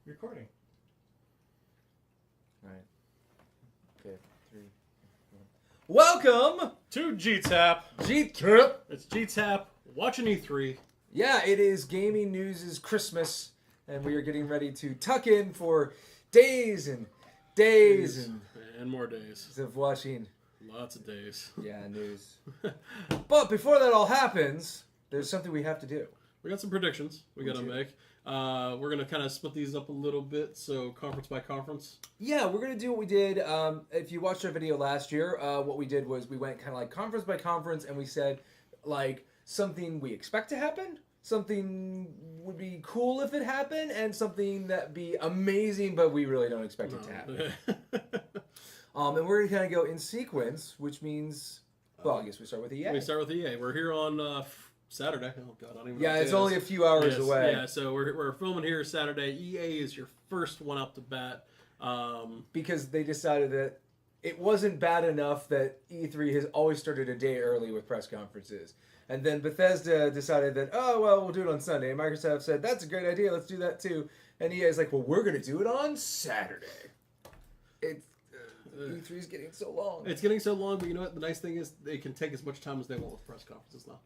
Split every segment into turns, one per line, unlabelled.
Recording.
Alright. Okay, 3, 4. Welcome
To GTAP.
GTAP.
It's GTAP. Watching E3.
Yeah, it is Gaming News' Christmas, and we are getting ready to tuck in for days and days
And more days.
of watching.
Lots of days.
Yeah, news. But before that all happens, there's something we have to do.
We got some predictions we got to make. We're going to kind of split these up a little bit, so conference by conference.
Yeah, we're going to do what we did. If you watched our video last year, what we did was we went kind of like conference by conference, and we said, like, something we expect to happen, something would be cool if it happened, and something that'd be amazing, but we really don't expect it to happen. And we're going to kind of go in sequence, which means, well, I guess we start with EA.
We start with EA. We're here on Saturday. Oh, God, I don't even know.
Yeah, it's only a few hours away.
Yeah, so we're filming here Saturday. EA is your first one up to bat.
Because they decided that it wasn't bad enough that E3 has always started a day early with press conferences. And then Bethesda decided that, oh, well, we'll do it on Sunday. And Microsoft said, that's a great idea, let's do that too. And EA is like, well, we're going to do it on Saturday. E3 is getting so long.
It's getting so long, but you know what? The nice thing is they can take as much time as they want with press conferences now.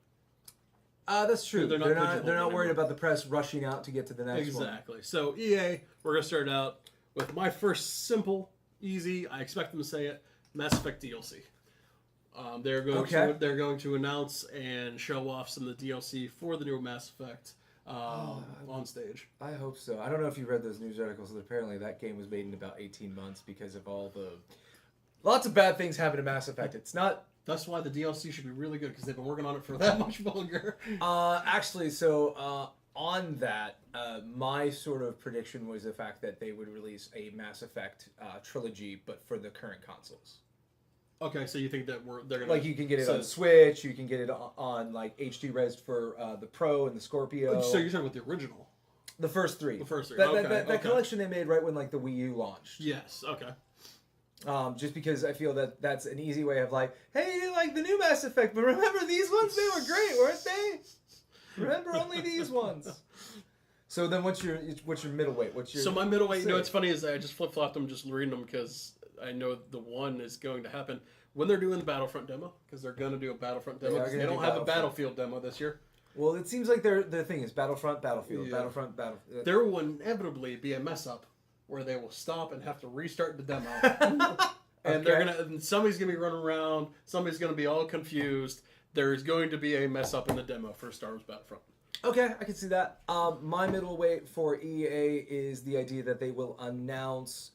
That's true.
They're
not worried about the press rushing out to get to the next one.
Exactly. So EA, we're going to start out with my first simple, easy, I expect them to say it, Mass Effect DLC. They're going to announce and show off some of the DLC for the new Mass Effect on stage.
I hope so. I don't know if you read those news articles, but apparently that game was made in about 18 months because of all the... Lots of bad things happen to Mass Effect. It's not...
That's why the DLC should be really good, because they've been working on it for that much longer.
Actually, so on that, my sort of prediction was the fact that they would release a Mass Effect trilogy, but for the current consoles.
Okay, so you think that they're gonna,
like, you can get it on Switch, you can get it on like HD res for the Pro and the Scorpio.
So you're talking about the original,
the first three.
That
collection they made right when like the Wii U launched.
Yes. Okay.
Just because I feel that that's an easy way of like, hey, you like the new Mass Effect, but remember these ones? They were great, weren't they? Remember only these ones. So then, what's your middleweight?
So my middleweight? You know, what's funny is I just flip flopped them, just reading them because I know the one is going to happen when they're doing the Battlefront demo, because they're going to do a Battlefront demo. They don't have a Battlefield demo this year.
Well, it seems like their thing is Battlefront, Battlefield,
yeah.
Battlefront, Battlefield.
There will inevitably be a mess up where they will stop and have to restart the demo. And somebody's gonna be running around, somebody's gonna be all confused. There's going to be a mess up in the demo for Star Wars Battlefront.
Okay, I can see that. My middleweight for EA is the idea that they will announce,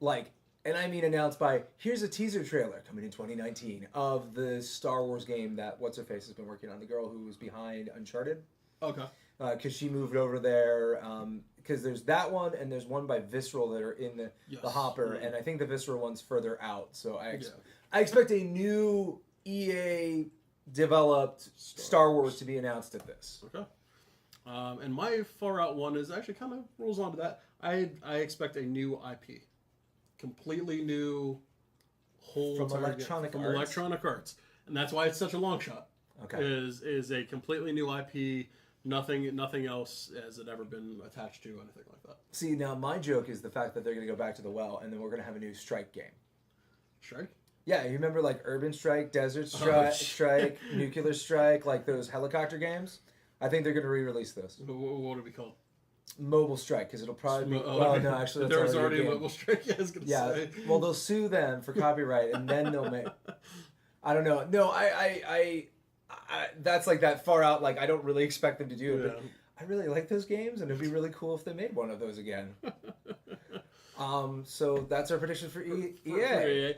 like, and I mean announce by, here's a teaser trailer coming in 2019 of the Star Wars game that What's-Her-Face has been working on, the girl who was behind Uncharted.
Okay.
Because she moved over there, because there's that one, and there's one by Visceral that are in the hopper, and I think the Visceral one's further out, so I expect a new EA-developed Star Wars to be announced at this.
Okay. And my far-out one is actually kind of rolls onto that. I expect a new IP. Completely new whole
from Electronic
Arts. And that's why it's such a long shot.
Okay.
Is a completely new IP. Nothing else has it ever been attached to, anything like that.
See, now my joke is the fact that they're going to go back to the well, and then we're going to have a new Strike game.
Strike?
Yeah, you remember like Urban Strike, Desert Strike, Nuclear Strike, like those helicopter games? I think they're going to re-release those.
What would it be called?
Mobile Strike, because it'll probably be... Well, no, actually,
there was already a Mobile Strike, I was going to say.
Well, they'll sue them for copyright, and then they'll make... I don't know. No, I that's like that far out, like, I don't really expect them to do it, but I really like those games, and it'd be really cool if they made one of those again. So that's our prediction for EA.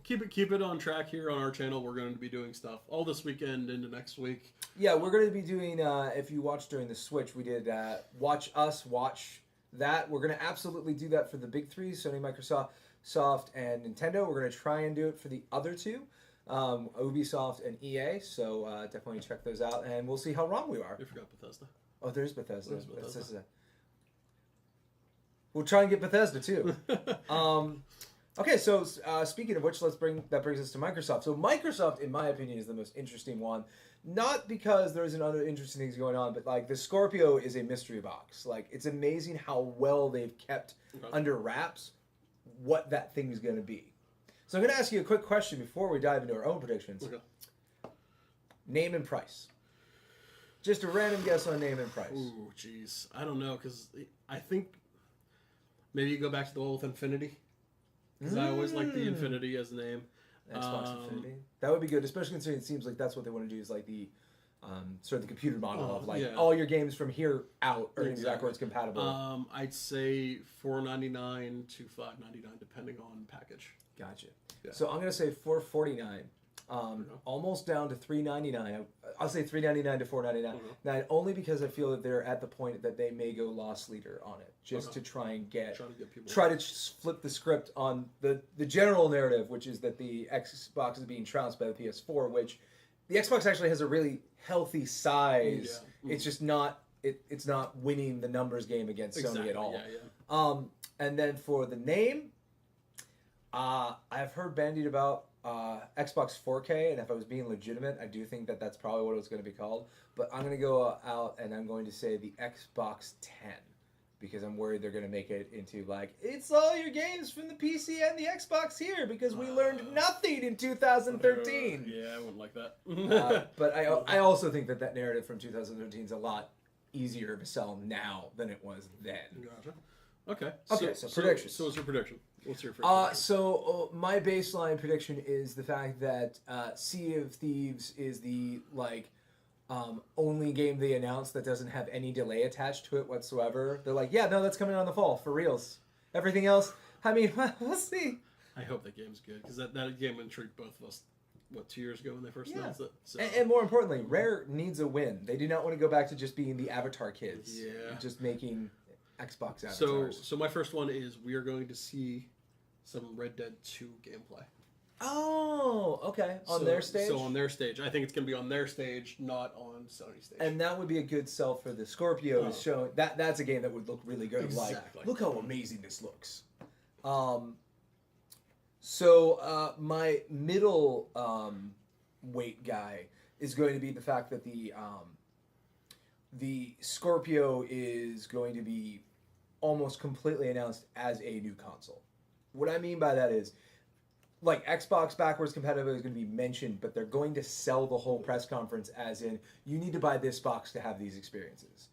Keep it on track here on our channel. We're going to be doing stuff all this weekend into next week.
Yeah, we're going to be doing, if you watched during the Switch, we did Watch Us, Watch That. We're going to absolutely do that for the big three, Sony, Microsoft, and Nintendo. We're going to try and do it for the other two, Ubisoft and EA, so definitely check those out, and we'll see how wrong we are.
You forgot Bethesda.
Oh, there's Bethesda. We'll try and get Bethesda, too. Okay, so speaking of which, that brings us to Microsoft. So Microsoft, in my opinion, is the most interesting one. Not because there isn't other interesting things going on, but like the Scorpio is a mystery box. Like it's amazing how well they've kept under wraps what that thing is going to be. So I'm going to ask you a quick question before we dive into our own predictions.
Okay.
Name and price. Just a random guess on name and price.
Ooh, jeez. I don't know, because I think maybe you go back to the one with Infinity. Because I always like the Infinity as a name.
Xbox Infinity. That would be good, especially considering it seems like that's what they want to do is like the sort of the computer model of like all your games from here out are backwards compatible.
I'd say $4.99 to $5.99 depending on package.
Gotcha. Yeah. So I'm gonna say $4.49. Almost down to $3.99. I'll say $3.99 to $4.99. Now, only because I feel that they're at the point that they may go loss leader on it, just to try and try to flip the script on the general narrative, which is that the Xbox is being trounced by the PS4, which the Xbox actually has a really healthy size. Yeah. It's just not it's not winning the numbers game against Sony at all. Yeah. And then for the name, I've heard bandied about Xbox 4K, and if I was being legitimate, I do think that that's probably what it was going to be called. But I'm going to go out and I'm going to say the Xbox 10 because I'm worried they're going to make it into like it's all your games from the PC and the Xbox here because we learned nothing in 2013.
Yeah, I wouldn't like that.
But I also think that narrative from 2013 is a lot easier to sell now than it was then.
Gotcha. Okay.
So predictions.
So what's your prediction? What's your first prediction?
So my baseline prediction is the fact that Sea of Thieves is the only game they announced that doesn't have any delay attached to it whatsoever. They're like, yeah, no, that's coming out in the fall for reals. Everything else, I mean, we'll see.
I hope that game's good because that game intrigued both of us. 2 years ago when they first announced it? So.
And more importantly, Rare needs a win. They do not want to go back to just being the Avatar kids.
Yeah.
Just making Xbox avatars.
So my first one is we are going to see some Red Dead 2 gameplay.
Oh, okay. On their stage?
So on their stage. I think it's going to be on their stage, not on Sony's stage. And
that would be a good sell for the Scorpio. Showing that's a game that would look really good.
Exactly.
Like, look how amazing this looks. So my middle weight guy is going to be the fact that the Scorpio is going to be almost completely announced as a new console. What I mean by that is, like, Xbox backwards compatibility is going to be mentioned, but they're going to sell the whole press conference as in, you need to buy this box to have these experiences.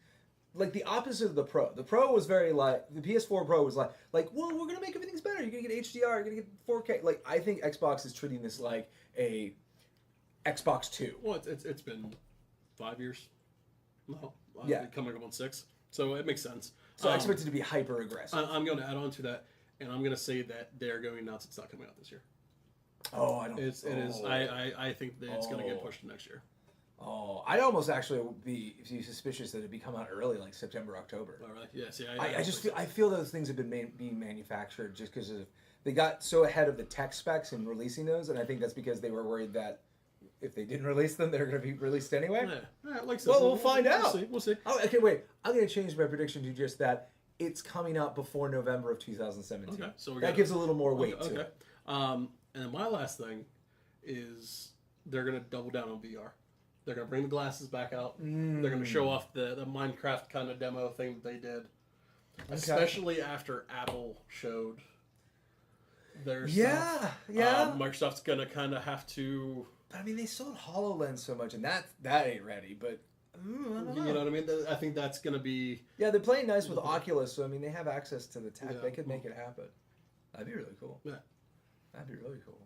Like, the opposite of the Pro. The Pro was very the PS4 Pro was like, well, we're going to make everything's better. You're going to get HDR, you're going to get 4K. Like, I think Xbox is treating this like a Xbox 2.
Well, it's been 5 years. No. Coming up on 6. So it makes sense.
So I expect it to be hyper aggressive.
I'm going to add on to that, and I'm going to say that they're going to announce it's not coming out this year.
Oh, I don't.
It is. I think that it's going to get pushed to next year.
Oh, I'd almost actually be suspicious that it'd be come out early, like September, October.
Oh, really? Yes. Yeah.
I feel those things have been being manufactured just because they got so ahead of the tech specs in releasing those, and I think that's because they were worried that if they didn't release them, they're going to be released anyway.
Yeah.
Well, we'll find out.
We'll see.
Oh, okay, wait. I'm going to change my prediction to just that it's coming out before November of 2017.
Okay, so
that gives a little more weight to it.
And then my last thing is they're going to double down on VR. They're going to bring the glasses back out. They're going to show off the Minecraft kind of demo thing that they did. Okay. Especially after Apple showed their stuff. Yeah. Microsoft's going to kind of have to...
But I mean, they sold HoloLens so much, and that ain't ready, but... I don't know.
You know what I mean? I think that's going to be...
Yeah, they're playing nice with Oculus, so I mean, they have access to the tech. Yeah. They could make it happen. That'd be really cool.
Yeah.
That'd be really cool.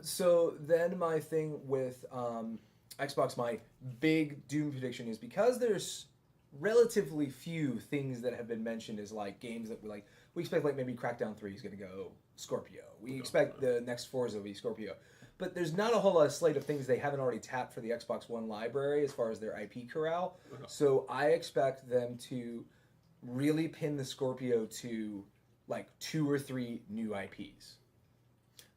So then my thing with Xbox, my big Doom prediction is because there's relatively few things that have been mentioned as like games that we expect like maybe Crackdown 3 is going to go Scorpio. We expect the next Forza will be Scorpio. But there's not a whole lot of slate of things they haven't already tapped for the Xbox One library as far as their IP corral. Okay. So I expect them to really pin the Scorpio to like 2 or 3 new IPs.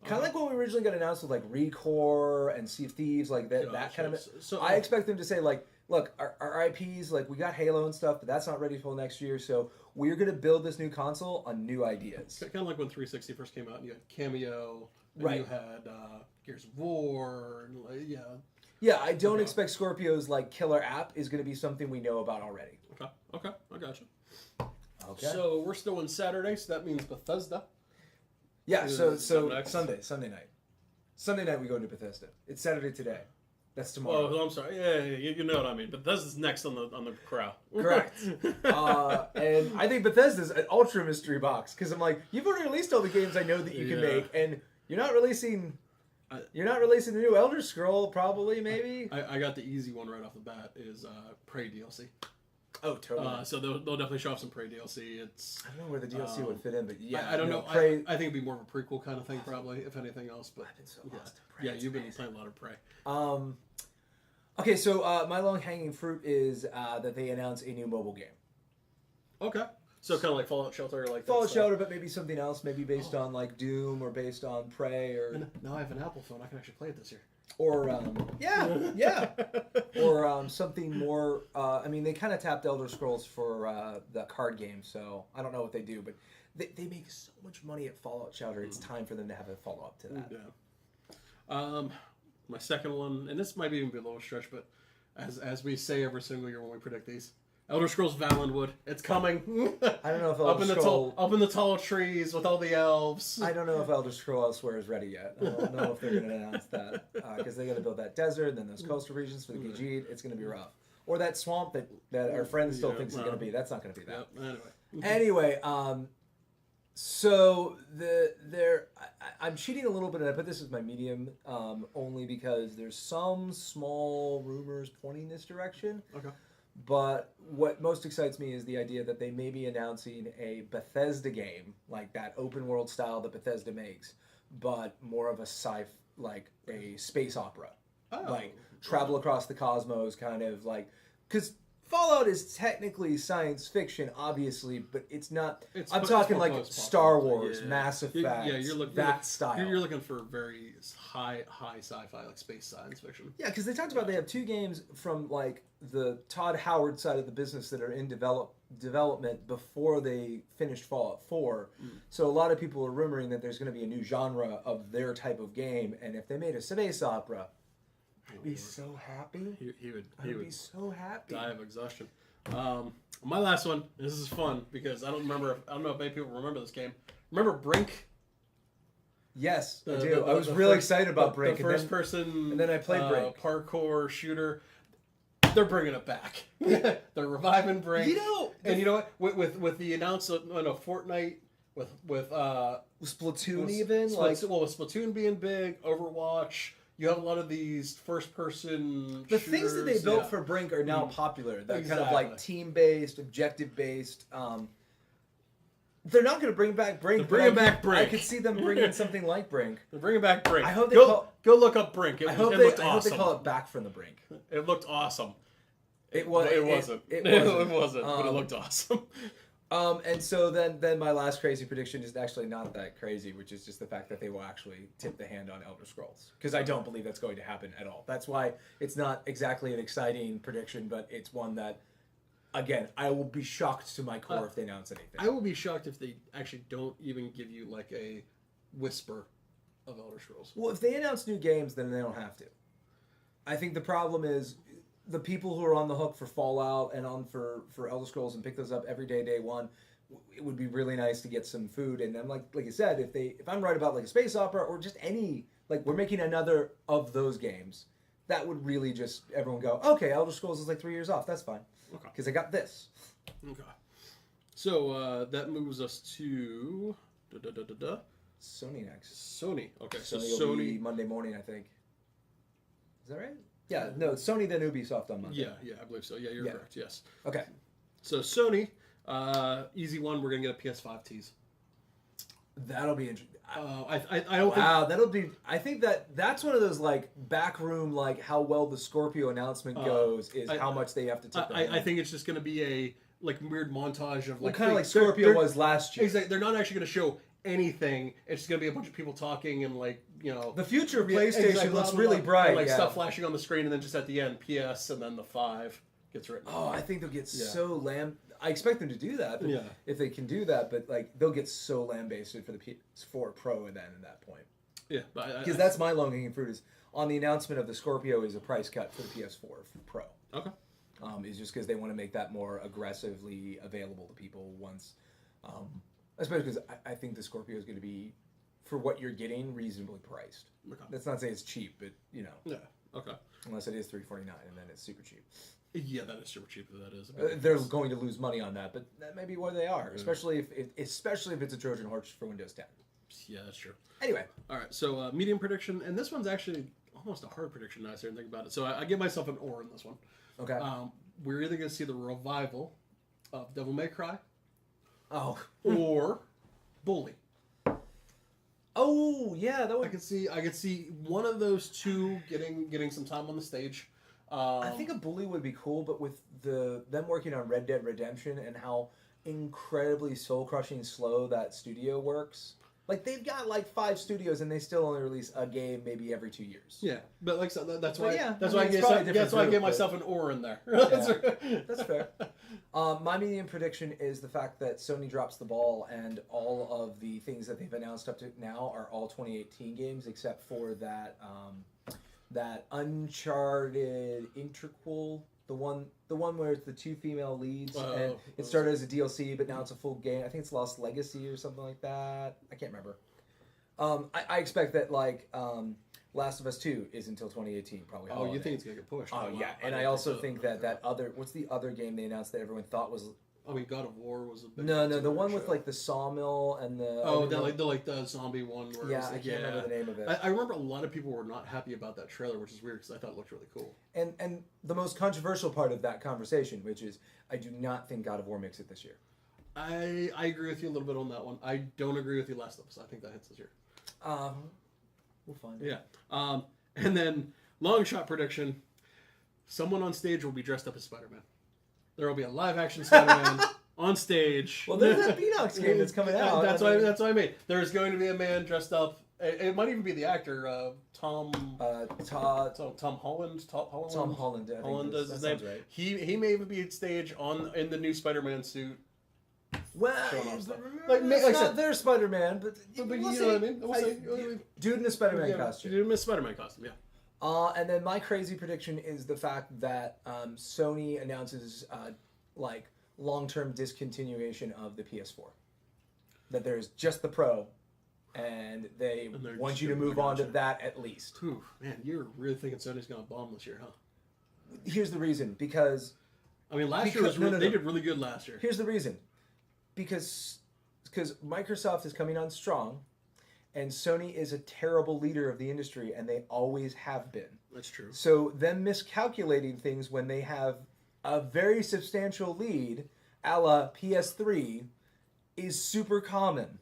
Kind of like when we originally got announced with like Recore and Sea of Thieves, like that kind of. So I expect them to say like look, our IPs, like we got Halo and stuff, but that's not ready till next year. So we're gonna build this new console on new ideas.
Kind of like when 360 first came out, and you had Cameo, and
Right.
you had Gears of War, and yeah.
Yeah, I don't expect Scorpio's like killer app is gonna be something we know about already.
Okay, I gotcha.
Okay.
So we're still on Saturday, so that means Bethesda.
Yeah, so
next?
Sunday night. Sunday night we go to Bethesda. It's Saturday today. That's tomorrow.
Oh, I'm sorry. Yeah, you know what I mean. Bethesda's next on the crowd.
Correct. And I think Bethesda's an ultra mystery box because I'm like, you've already released all the games I know that you can make, and you're not releasing. You're not releasing the new Elder Scroll, probably, maybe.
I got the easy one right off the bat. Is Prey DLC.
Oh, totally.
So they'll definitely show off some Prey DLC.
I don't know where the DLC would fit in, but yeah,
I don't know.
Prey.
I think it'd be more of a prequel kind of thing, probably, if anything else. But
I've been so lost in Prey.
Yeah, you've been playing a lot of Prey.
Okay, so my long hanging fruit is that they announce a new mobile game.
Okay. So kind of like Fallout Shelter, like
Fallout Shelter, but maybe something else, maybe based on like Doom or based on Prey or.
And now I have an Apple phone. I can actually play it this year.
Or yeah, or something more. I mean, they kind of tapped Elder Scrolls for the card game, so I don't know what they do, but they make so much money at Fallout Shelter. It's time for them to have a follow up to that.
Yeah. My second one, and this might even be a little stretch, but as we say every single year when we predict these, Elder Scrolls Valenwood, it's coming.
I don't know if Elder Scrolls
up in the tall trees with all the elves.
I don't know if Elder Scrolls Elsewhere is ready yet. I don't know if they're going to announce that because they got to build that desert and then those coastal regions for the Khajiit. It's going to be rough. Or that swamp that our friend still thinks it's going to be. That's not going to be that. Anyway, so I'm cheating a little bit, and I put this as my medium only because there's some small rumors pointing this direction.
Okay.
But what most excites me is the idea that they may be announcing a Bethesda game, like that open world style that Bethesda makes, but more of a like a space opera. Like travel across the cosmos, kind of like, because Fallout is technically science fiction, obviously, but it's not. I'm talking like Star Wars, Mass Effect, style.
You're looking for very high sci-fi, like space science fiction.
Yeah, because they talked about they have 2 games from like the Todd Howard side of the business that are in development before they finished Fallout 4. So a lot of people are rumoring that there's going to be a new genre of their type of game, and if they made a space opera, I'd be so happy.
He would
be so happy.
Die of exhaustion. My last one. This is fun because I don't know if many people remember this game. Remember Brink?
Yes, I do. I was really excited about Brink.
The first person.
And then I played Brink.
Parkour shooter. They're bringing it back. They're reviving Brink. And you know what? With the announcement of Fortnite. With
Splatoon even
with Splatoon being big, Overwatch. You have a lot of these first-person
The things that they built for Brink are now popular. They're kind of like team-based, objective-based. They're not going to bring back Brink.
They're bringing back Brink.
I could see them bringing something like Brink.
They're bringing back Brink.
I hope they
go look up Brink.
I hope they call it Back from the Brink.
It looked awesome.
It
wasn't. But it looked awesome.
And so then my last crazy prediction is actually not that crazy, which is just the fact that they will actually tip the hand on Elder Scrolls. Because I don't believe that's going to happen at all. That's why it's not exactly an exciting prediction, but it's one that, again, I will be shocked to my core if they announce anything.
I will be shocked if they actually don't even give you like a whisper of Elder Scrolls.
Well, if they announce new games, then they don't have to. I think the problem is the people who are on the hook for Fallout and on for Elder Scrolls and pick those up every day one, it would be really nice to get some food. And I'm like you said, if I'm right about like a space opera or just any, like we're making another of those games, that would really just everyone go, okay, Elder Scrolls is like 3 years off. That's fine. Okay. Because I got this.
Okay. So that moves us to
Sony next.
Sony. Okay.
Sony will be Monday morning, I think. Is that right? Yeah, no, it's Sony then Ubisoft on Monday.
Yeah, I believe so. Yeah, you're correct. Yes.
Okay.
So Sony, easy one. We're gonna get a PS5 tease.
That'll be interesting.
I don't.
Wow, that'll be. I think that's one of those like backroom like how well the Scorpio announcement goes is how much they have to tip.
I think it's just gonna be a like weird montage of like
kind of like Scorpio was last year.
Exactly. They're not actually gonna show anything. It's just gonna be a bunch of people talking and like
the future of PlayStation looks really bright.
And, like stuff flashing on the screen, and then just at the end, PS, and then the 5 gets written.
Oh, I think they'll get so I expect them to do that. But if they can do that, but like they'll get so lambasted for the PS4 Pro, and then at that point.
Yeah,
because that's my low-hanging fruit is on the announcement of the Scorpio is a price cut for the PS4 Pro.
Okay.
Is just because they want to make that more aggressively available to people once, especially because I think the Scorpio is going to be, for what you're getting, reasonably priced. Okay. That's not to say it's cheap, but
Yeah. Okay.
Unless it is $349 and then it's super cheap.
Yeah, that is super cheap. That is.
They're going to lose money on that, but that may be where they are, especially if it's a Trojan horse for Windows 10.
Yeah, that's true.
Anyway.
All right, so medium prediction, and this one's actually almost a hard prediction now I start to think about it. So I give myself an or in this one.
Okay.
We're either going to see the revival of Devil May Cry.
Oh.
Or Bully.
Oh yeah, that would.
I could see one of those two getting some time on the stage.
I think a Bully would be cool, but with them working on Red Dead Redemption and how incredibly soul-crushing slow that studio works. Like, they've got, 5 studios, and they still only release a game maybe every 2 years.
Yeah, but that's why I gave myself an or in there.
That's fair. My medium prediction is the fact that Sony drops the ball, and all of the things that they've announced up to now are all 2018 games, except for that Uncharted Interquel. The one where it's the 2 female leads, and it started as a DLC, but now it's a full game. I think it's Lost Legacy or something like that. I can't remember. I expect that Last of Us 2 is until 2018, probably.
Oh, you think it's gonna get pushed?
Oh yeah, and I also think that other what's the other game they announced that everyone thought was.
I mean, God of War was a big
No, the one with the sawmill and the.
Oh, the zombie one. Where
yeah, I can't remember the name of it.
I remember a lot of people were not happy about that trailer, which is weird because I thought it looked really cool.
And the most controversial part of that conversation, which is, I do not think God of War makes it this year.
I agree with you a little bit on that one. I don't agree with you Last of Us. I think that hits this year.
We'll find it.
Yeah. And then long shot prediction: someone on stage will be dressed up as Spider-Man. There will be a live-action Spider-Man on stage.
Well, there's that Beanox game that's coming out.
That's what I mean. There's going to be a man dressed up. It might even be the actor Tom Holland.
Tom Holland.
Holland does his name. Right. He may even be on stage in the new Spider-Man suit.
Well, it's not their Spider-Man, but you know what I mean. We'll see. Dude in a Spider-Man costume.
Dude in a Spider-Man costume. Yeah.
And then my crazy prediction is the fact that Sony announces long-term discontinuation of the PS4. That there's just the Pro, and they want you to move on to that at least.
Whew, man, you're really thinking Sony's going to bomb this year, huh?
Here's the reason, because...
I mean, last year was really, they did really good last year.
Here's the reason. Because Microsoft is coming on strong, and Sony is a terrible leader of the industry, and they always have been.
That's true.
So them miscalculating things when they have a very substantial lead, a la PS3, is super common.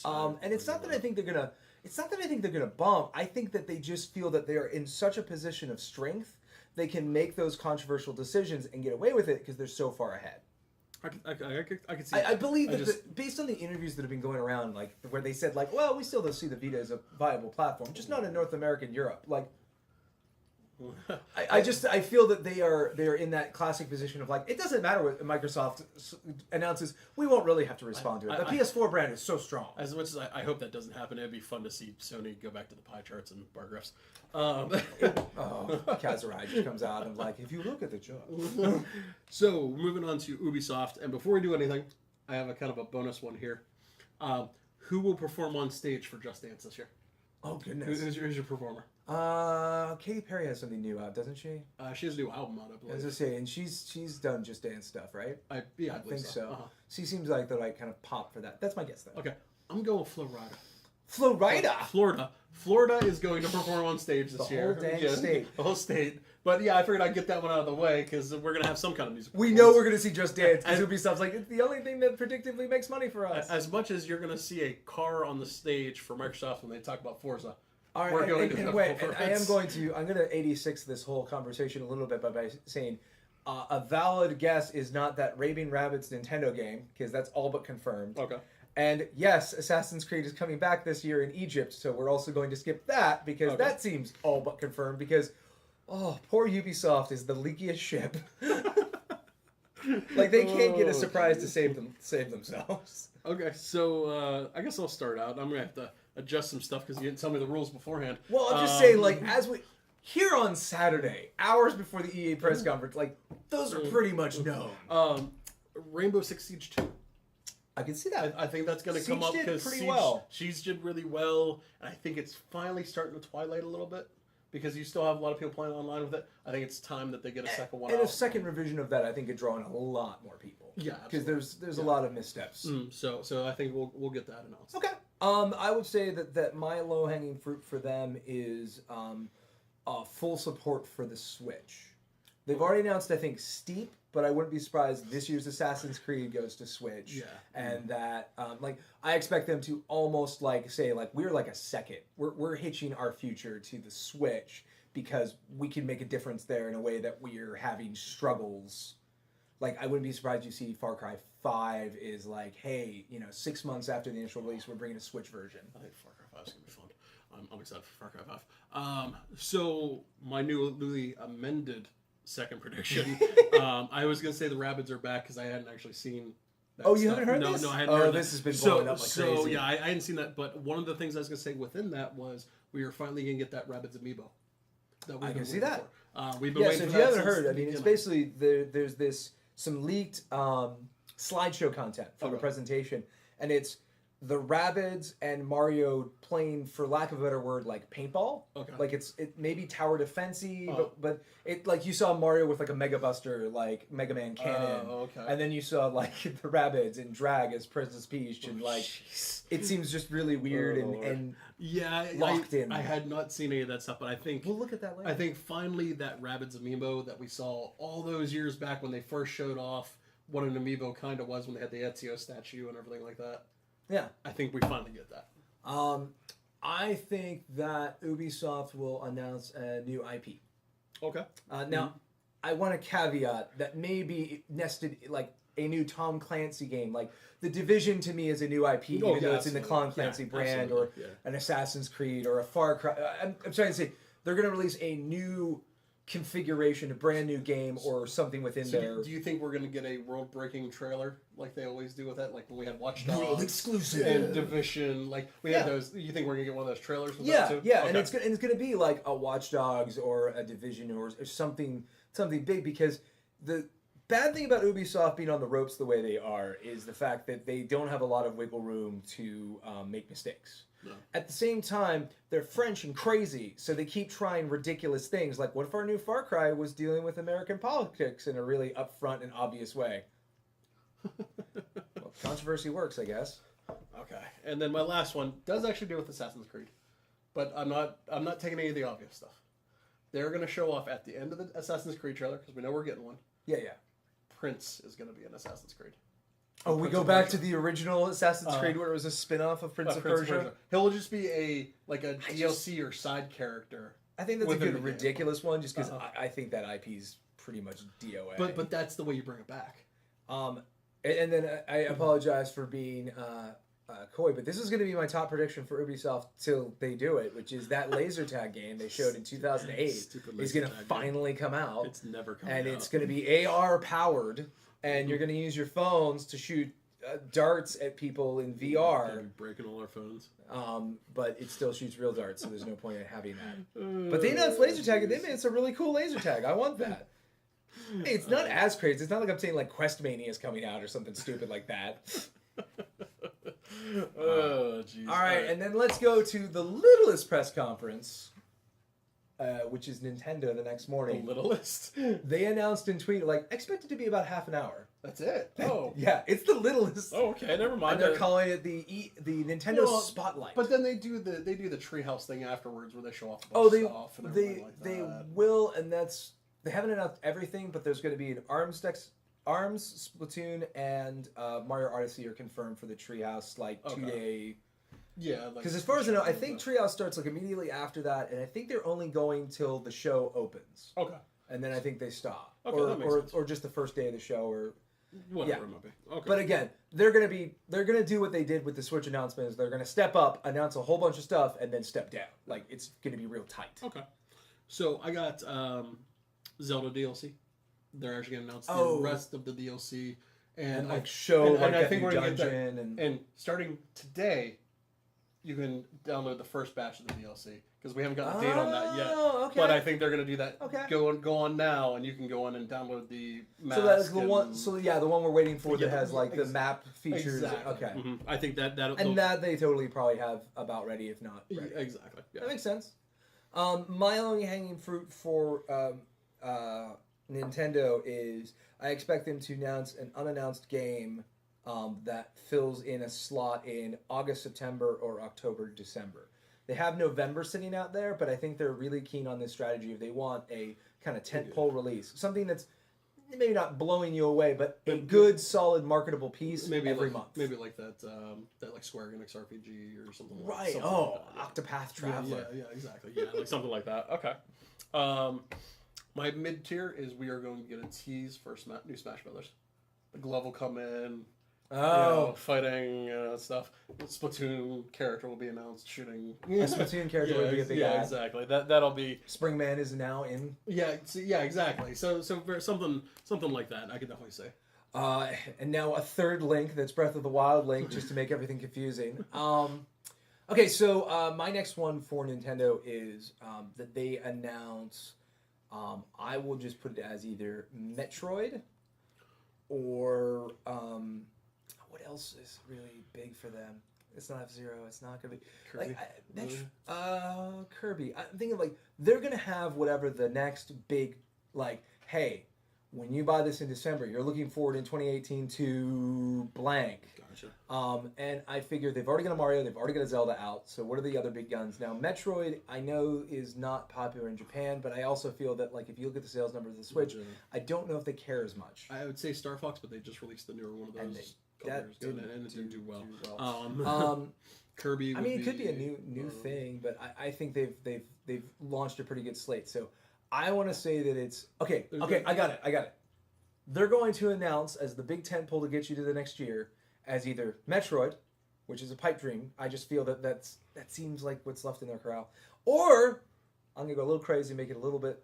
And it's not that I think they're gonna. It's not that I think they're gonna bump. I think that they just feel that they are in such a position of strength, they can make those controversial decisions and get away with it because they're so far ahead.
I can see.
I believe that based on the interviews that have been going around, where they said, well, we still don't see the Vita as a viable platform, just not in North America and Europe. I feel that they are in that classic position of it doesn't matter what Microsoft announces, we won't really have to respond to it. The PS4 brand is so strong.
As much as I hope that doesn't happen, it'd be fun to see Sony go back to the pie charts and bar graphs.
Kaz just comes out and if you look at the chart.
So moving on to Ubisoft, and before we do anything, I have a kind of a bonus one here. Who will perform on stage for Just Dance this year?
Oh goodness!
Who's your performer?
Katy Perry has something new out, doesn't she?
She has a new album out, I believe.
As I say, and she's done Just Dance stuff, right?
I
think so. She seems like the right kind of pop for that. That's my guess, though.
Okay, I'm going Florida.
Florida
is going to perform on stage this year.
The whole dang state.
The whole state. But yeah, I figured I'd get that one out of the way because we're going to have some kind of music.
We know we're going to see Just Dance because Ubisoft's it's the only thing that predictably makes money for us.
As much as you're going to see a car on the stage for Microsoft when they talk about Forza.
All right, I'm going to 86 this whole conversation a little bit by saying A valid guess is not that Raving Rabbids Nintendo game, because that's all but confirmed.
Okay.
And yes, Assassin's Creed is coming back this year in Egypt, so we're also going to skip that, because that seems all but confirmed, because, poor Ubisoft is the leakiest ship. Like, they can't get a surprise to save themselves.
Okay, so I guess I'll start out. I'm going to have to adjust some stuff because you didn't tell me the rules beforehand.
Well, I'll just say, like, here on Saturday, hours before the EA press conference, like, those are pretty much known.
Rainbow Six Siege 2.
I can see that.
I think that's going to come up because Siege did really well, and I think it's finally starting to twilight a little bit because you still have a lot of people playing online with it. I think it's time that they get a second one out.
And a second revision of that, I think, could draw in a lot more people.
Yeah,
because there's a lot of missteps.
So I think we'll get that announced.
Okay. I would say that my low hanging fruit for them is full support for the Switch. They've already announced, I think, Steep, but I wouldn't be surprised this year's Assassin's Creed goes to Switch.
Yeah.
And that, I expect them to almost, say, we're like a second. We're hitching our future to the Switch because we can make a difference there in a way that we're having struggles. I wouldn't be surprised you see Far Cry 5 is like, hey, 6 months after the initial release, we're bringing a Switch version.
I think Far Cry 5 is going to be fun. I'm excited for Far Cry 5. So my newly amended second prediction. I was going to say the Rabbids are back because I hadn't actually seen that
you haven't heard this?
No, I hadn't heard
this has been blowing up like crazy.
So, yeah, I hadn't seen that. But one of the things I was going to say within that was we are finally going to get that Rabbids amiibo.
I can see that.
We've been waiting
so
for
if
that
you haven't
since
heard, it's basically, there's some leaked slideshow content from the presentation, and it's the Rabbids and Mario playing, for lack of a better word, like paintball.
Okay.
It maybe tower defense-y, but it you saw Mario with a Mega Buster, Mega Man cannon. And then you saw the Rabbids and drag as Princess Peach, and it seems just really weird and locked in.
I had not seen any of that stuff, but I think
we'll look at that later.
I think finally that Rabbids amiibo that we saw all those years back when they first showed off what an amiibo kind of was when they had the Ezio statue and everything like that.
Yeah.
I think we finally get that.
I think that Ubisoft will announce a new IP.
Okay.
Now, I want a caveat that may be nested a new Tom Clancy game. The Division to me is a new IP, even though it's in the Tom Clancy brand, or an Assassin's Creed, or a Far Cry. I'm trying to say they're going to release a new configuration, a brand new game, or something within there.
Do you think we're going to get a world-breaking trailer like they always do with that? Like when we had Watch Dogs,
world exclusive,
and Division. We had those. You think we're going to get one of those trailers? With
that
too?
Yeah, okay. And it's going to be like a Watch Dogs or a Division or something big, because the bad thing about Ubisoft being on the ropes the way they are is the fact that they don't have a lot of wiggle room to make mistakes. No. At the same time, they're French and crazy, so they keep trying ridiculous things. Like, what if our new Far Cry was dealing with American politics in a really upfront and obvious way? Well, controversy works, I guess.
Okay, and then my last one does actually deal with Assassin's Creed, but I'm not taking any of the obvious stuff. They're going to show off at the end of the Assassin's Creed trailer, because we know we're getting one.
Yeah.
Prince is going to be in Assassin's Creed.
Oh, we go back to the original Assassin's Creed where it was a spin-off of Prince of Persia?
He'll just be a DLC or side character.
I think that's a good ridiculous one, just because I think that IP is pretty much DOA.
But that's the way you bring it back.
And then I apologize for being coy, but this is going to be my top prediction for Ubisoft till they do it, which is that laser tag game they showed in 2008 is going to finally come out.
It's never coming out.
And it's going to be AR powered, and you're going to use your phones to shoot darts at people in VR.
Breaking all our phones.
But it still shoots real darts, so there's no point in having that. But they announced laser tag, and they made it's a really cool laser tag. I want that. Hey, it's not as crazy. It's not like I'm saying Quest Mania is coming out or something stupid like that.
Oh, jeez.
All right, and then let's go to the littlest press conference, which is Nintendo the next morning.
The littlest?
They announced in tweet, expect it to be about half an hour.
That's it? Oh.
Yeah, it's the littlest.
Oh, okay, never mind.
And they're calling it the Nintendo Spotlight.
But then they do the treehouse thing afterwards where they show off a
of
bunch of
stuff.
And everything like that.
They will, and they haven't announced everything, but there's going to be an ARMS, Splatoon, and Mario Odyssey are confirmed for the Treehouse 2-day.
Yeah,
because as far as I know, I think Treehouse starts immediately after that, and I think they're only going till the show opens.
Okay.
and then I think they stop,
Okay, that makes sense.
or just the first day of the show, or
whatever it might be. Okay.
But again, they're gonna do what they did with the Switch announcement. Is they're gonna step up, announce a whole bunch of stuff, and then step down. Like it's gonna be real tight.
Okay. So I got Zelda DLC. They're actually gonna announce the rest of the DLC and
like show
and
like
I
that
think
new
we're gonna get
dungeon
that. And starting today, you can download the first batch of the DLC because we haven't got a date on that yet.
Okay.
But I think they're gonna do that.
Okay.
Go on now, and you can go on and download the map.
So that's the one. So yeah, the one we're waiting for that has like the map features.
Exactly.
Okay.
Mm-hmm. I think that
and that they totally probably have about ready, if not ready.
Exactly. Yeah.
That makes sense. My only hanging fruit for Nintendo is I expect them to announce an unannounced game that fills in a slot in August, September, or October, December. They have November sitting out there, but I think they're really keen on this strategy if they want a kind of tentpole release. Something that's maybe not blowing you away, but a good, solid, marketable piece every month.
Maybe like that like Square Enix RPG or something like that.
Right.
Something like that.
Octopath Traveler.
Yeah, exactly. Yeah, like something like that. Okay. My mid tier is we are going to get a tease for new Smash Brothers. The glove will come in. Fighting stuff. The Splatoon character will be announced shooting.
A Splatoon character would be a big ad.
Exactly. That'll be.
Springman is now in.
Yeah, exactly. So something like that. I could definitely say.
And now a third Link that's Breath of the Wild Link, just to make everything confusing. Okay, so my next one for Nintendo is that they announce. I will just put it as either Metroid or. What else is really big for them? It's not F-Zero. It's not gonna be
Kirby.
Kirby. I'm thinking like they're gonna have whatever the next big like. Hey, when you buy this in December, you're looking forward in 2018 to blank.
Gotcha.
And I figure they've already got a Mario, they've already got a Zelda out. So what are the other big guns now? Metroid, I know is not popular in Japan, but I also feel that like if you look at the sales numbers of the Switch, I don't know if they care as much.
I would say Star Fox, but they just released the newer one of those.
That
and it didn't do well.
Kirby.
I mean,
it could be a new thing, but I think they've launched a pretty good slate. So I want to say that it's okay. I got it. They're going to announce as the big tentpole to get you to the next year as either Metroid, which is a pipe dream. I just feel that seems like what's left in their corral, or I'm gonna go a little crazy, make it a little bit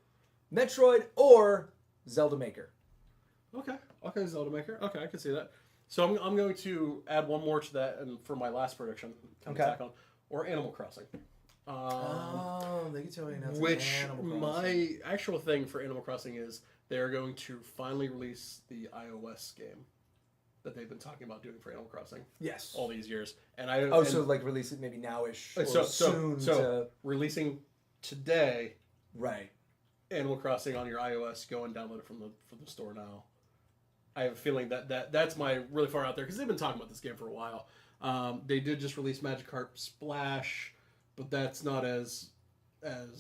Metroid or Zelda Maker.
Okay, Zelda Maker. Okay, I can see that. So I'm going to add one more to that, and for my last prediction, or Animal Crossing.
They can totally announce
my actual thing for Animal Crossing is they're going to finally release the iOS game that they've been talking about doing for Animal Crossing.
Yes.
All these years,
so like release it maybe nowish or soon.
So releasing today.
Right.
Animal Crossing on your iOS. Go and download it from the store now. I have a feeling that's my really far out there because they've been talking about this game for a while. They did just release Magikarp Splash, but that's not as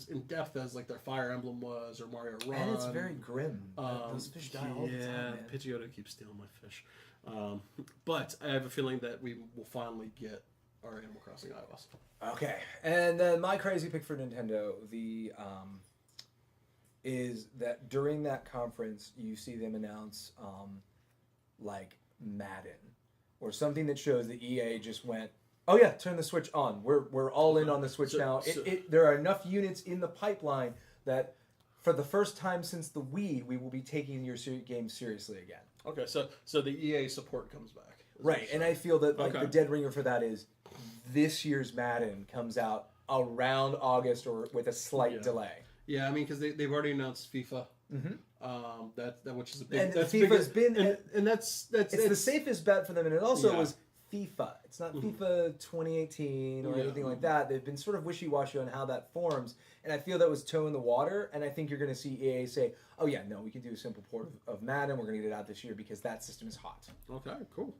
in depth as like their Fire Emblem was or Mario Run.
And it's very grim. Those fish die all the time. Yeah,
Pidgeotto keeps stealing my fish. But I have a feeling that we will finally get our Animal Crossing iOS.
Okay, and then my crazy pick for Nintendo, is that during that conference you see them announce like Madden or something that shows that EA just went, oh yeah, turn the Switch on. We're all in on the Switch now. There are enough units in the pipeline that for the first time since the Wii, we will be taking your game seriously again.
Okay, so the EA support comes back.
Right, and I feel that like the dead ringer for that is this year's Madden comes out around August or with a slight delay.
Yeah, I mean because they've already announced FIFA. That which is a big.
And
that's
FIFA's been
and that's
it's the safest bet for them, and it also was FIFA. It's not FIFA 2018 or anything like that. They've been sort of wishy-washy on how that forms, and I feel that was toe in the water. And I think you're going to see EA say, "Oh yeah, no, we can do a simple port of Madden. We're going to get it out this year because that system is hot."
Okay, cool.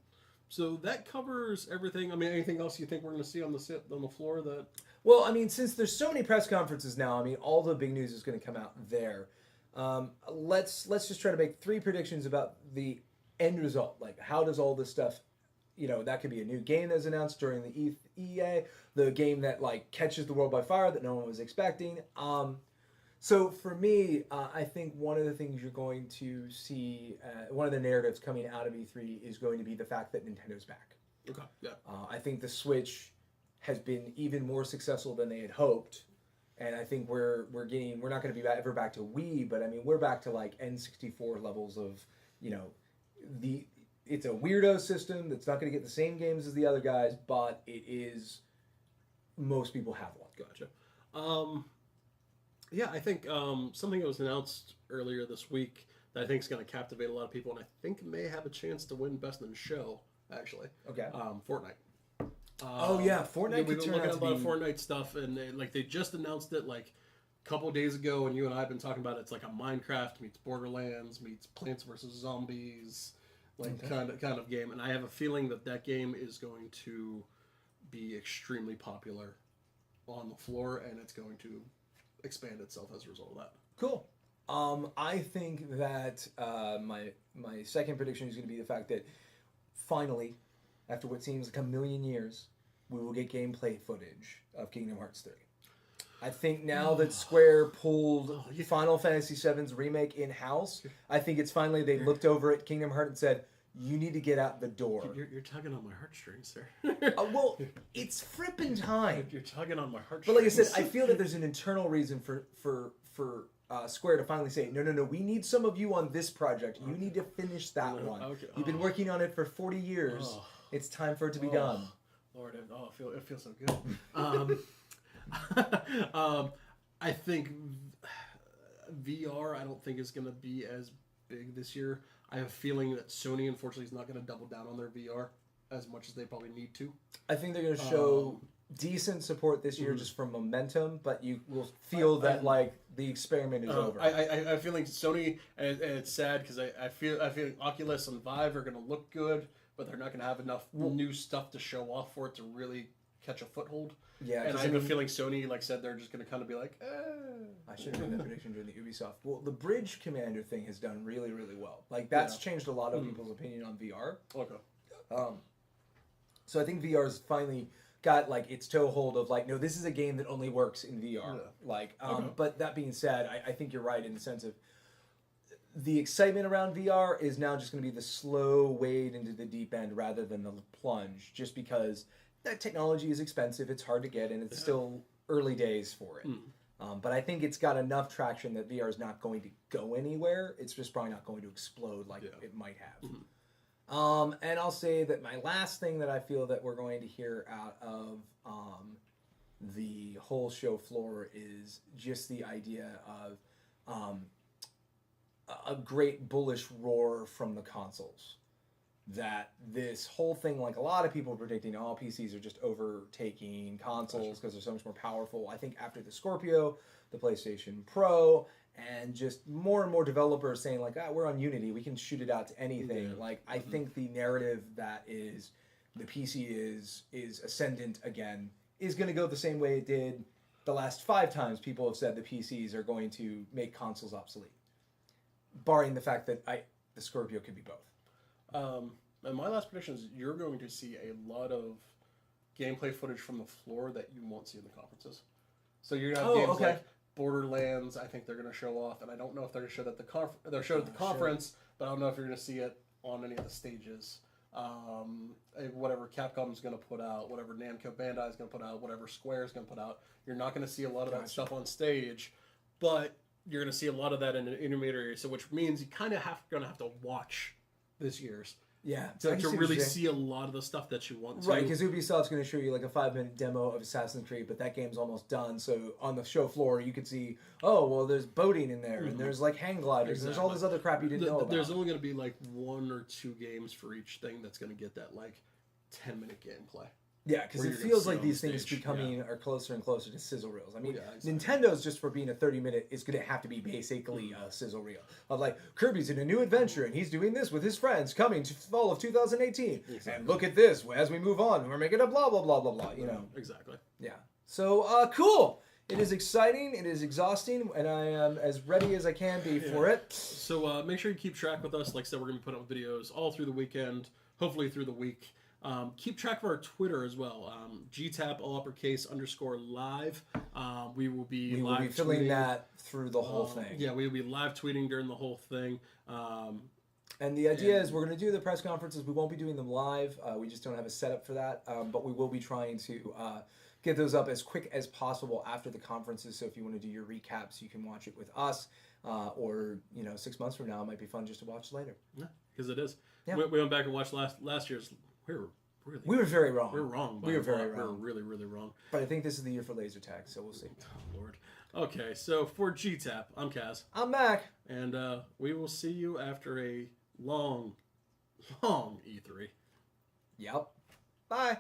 So that covers everything. I mean, anything else you think we're going to see on the floor that?
Well, I mean, since there's so many press conferences now, I mean, all the big news is going to come out there. Let's just try to make 3 predictions about the end result. Like, how does all this stuff, that could be a new game that's announced during the EA, the game that like catches the world by fire that no one was expecting. So for me, I think one of the things you're going to see, one of the narratives coming out of E3 is going to be the fact that Nintendo's back.
Okay. Yeah.
I think the Switch has been even more successful than they had hoped, and I think we're not going to be ever back to Wii, but I mean we're back to like N64 levels of it's a weirdo system that's not going to get the same games as the other guys, but it is most people have one.
Gotcha. Yeah, I think something that was announced earlier this week that I think is going to captivate a lot of people, and I think may have a chance to win Best in Show, actually.
Okay.
Fortnite.
Oh yeah, Fortnite.
We've been looking at a lot of Fortnite stuff, and they just announced it like a couple of days ago, and you and I have been talking about it. It's like a Minecraft meets Borderlands meets Plants vs Zombies, kind of game, and I have a feeling that game is going to be extremely popular on the floor, and it's going to expand itself as a result of that.
Cool. I think that my second prediction is going to be the fact that finally, after what seems like a million years, we will get gameplay footage of Kingdom Hearts 3. I think now that Square pulled Final Fantasy VII's remake in-house, I think it's finally they looked over at Kingdom Hearts and said, you need to get out the door.
You're tugging on my heartstrings, sir.
Well, it's frippin' time.
You're tugging on my heartstrings.
But like I said, I feel that there's an internal reason for Square to finally say, no, we need some of you on this project. You need to finish that one. Okay. You've been working on it for 40 years. It's time for it to be done.
Lord, it feels so good. I think VR, I don't think is going to be as big this year. I have a feeling that Sony, unfortunately, is not going to double down on their VR as much as they probably need to.
I think they're going to show decent support this year just from momentum, but you will feel that the experiment is over.
I feel like Sony, and it's sad because I feel like Oculus and Vive are going to look good, but they're not going to have enough new stuff to show off for it to really catch a foothold.
Yeah,
and I have a feeling Sony, like I said, they're just going to kind of be like,
I should have made that prediction during the Ubisoft. Well, the Bridge Commander thing has done really, really well. Like, that's changed a lot of people's opinion on VR.
Okay.
So I think VR's finally got, like, its toehold of, like, no, this is a game that only works in VR. Yeah. But that being said, I think you're right in the sense of the excitement around VR is now just going to be the slow wade into the deep end rather than the plunge, just because that technology is expensive, it's hard to get, and it's still early days for it. But I think it's got enough traction that VR is not going to go anywhere. It's just probably not going to explode like it might have. And I'll say that my last thing that I feel that we're going to hear out of the whole show floor is just the idea of a great bullish roar from the consoles. That this whole thing, like a lot of people are predicting, all PCs are just overtaking consoles because they're so much more powerful. I think after the Scorpio, the PlayStation Pro, and just more and more developers saying like, we're on Unity, we can shoot it out to anything. Yeah. Like I think the narrative that is the PC is ascendant again is going to go the same way it did the last 5 times people have said the PCs are going to make consoles obsolete, barring the fact that the Scorpio could be both.
And my last prediction is you're going to see a lot of gameplay footage from the floor that you won't see in the conferences. So you're going to have games like Borderlands, I think they're going to show off, and I don't know if they're going to show that they're showed at the conference, but I don't know if you're going to see it on any of the stages. Whatever Capcom's going to put out, whatever Namco Bandai is going to put out, whatever Square is going to put out, you're not going to see a lot of that stuff on stage, but you're going to see a lot of that in an intermediary area, so which means you kind of going to have to watch this year's.
Yeah.
To really see a lot of the stuff that you want to.
Right, because Ubisoft's going to show you like a 5-minute demo of Assassin's Creed, but that game's almost done. So on the show floor, you could see, there's boating in there, and there's like hang gliders, and there's all this other crap you didn't know about.
There's only going to be like 1 or 2 games for each thing that's going to get that like 10-minute gameplay.
Yeah, because it feels like these things are closer and closer to sizzle reels. I mean, Nintendo's just for being a 30-minute is going to have to be basically a sizzle reel of like Kirby's in a new adventure and he's doing this with his friends coming to fall of 2018. Exactly. And look at this as we move on. We're making a blah blah blah blah blah. You know
exactly.
Yeah. So cool. It is exciting. It is exhausting, and I am as ready as I can be for it.
So make sure you keep track with us. Like I said, we're going to be putting up videos all through the weekend, hopefully through the week. Keep track of our Twitter as well. GTAP all uppercase _ live. We will be
filling
tweeting
that through the whole thing.
Yeah, we will be live tweeting during the whole thing.
And the idea is we're going to do the press conferences. We won't be doing them live. We just don't have a setup for that. But we will be trying to get those up as quick as possible after the conferences. So if you want to do your recaps, you can watch it with us. Or 6 months from now, it might be fun just to watch later.
Yeah, because it is.
Yeah.
We went back and watched last year's.
We were very wrong.
We were wrong.
We were very wrong.
We were really, really wrong.
But I think this is the year for laser tag, so we'll see.
Oh, Lord. Okay, so for GTAP, I'm Kaz.
I'm Mac.
And we will see you after a long E3.
Yep. Bye.